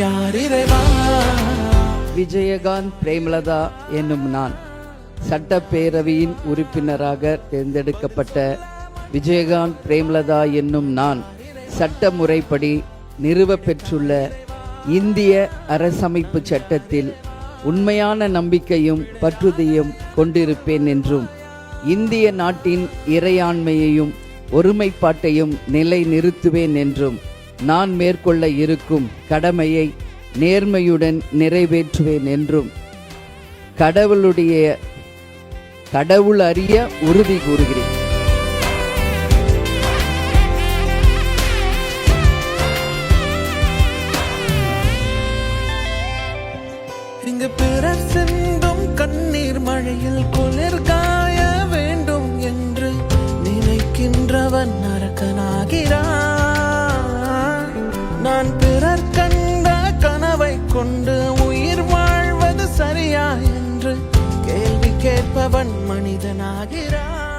யார் இறைவா? விஜயகாந்த் பிரேமலதா என்னும் நான் சட்டப்பேரவையின் உறுப்பினராக தேர்ந்தெடுக்கப்பட்ட விஜயகாந்த் பிரேமலதா என்னும் நான் சட்ட முறைப்படி நிறுவப்பெற்றுள்ள இந்திய அரசமைப்பு சட்டத்தில் உண்மையான நம்பிக்கையும் பற்றுதலையும் கொண்டிருப்பேன் என்றும் இந்திய நாட்டின் இறையாண்மையையும் ஒருமைப்பாட்டையும் நிலைநிறுத்துவேன் என்றும் நான் மேற்கொள்ள இருக்கும் கடமையை நேர்மையுடன் நிறைவேற்றுவேன் என்றும் கடவுள் அறிய உறுதி கூறுகிறேன். இங்கு பிறர் சிந்தும் கண்ணீர் மழையில் குளிர் காய வேண்டும் என்று நினைக்கின்றவன் நரகனாகிறான். நான் பிறர் கண்ட கனவை கொண்டு உயிர் வாழ்வது சரியா என்று கேள்வி கேட்பவன் மனிதனாகிறான்.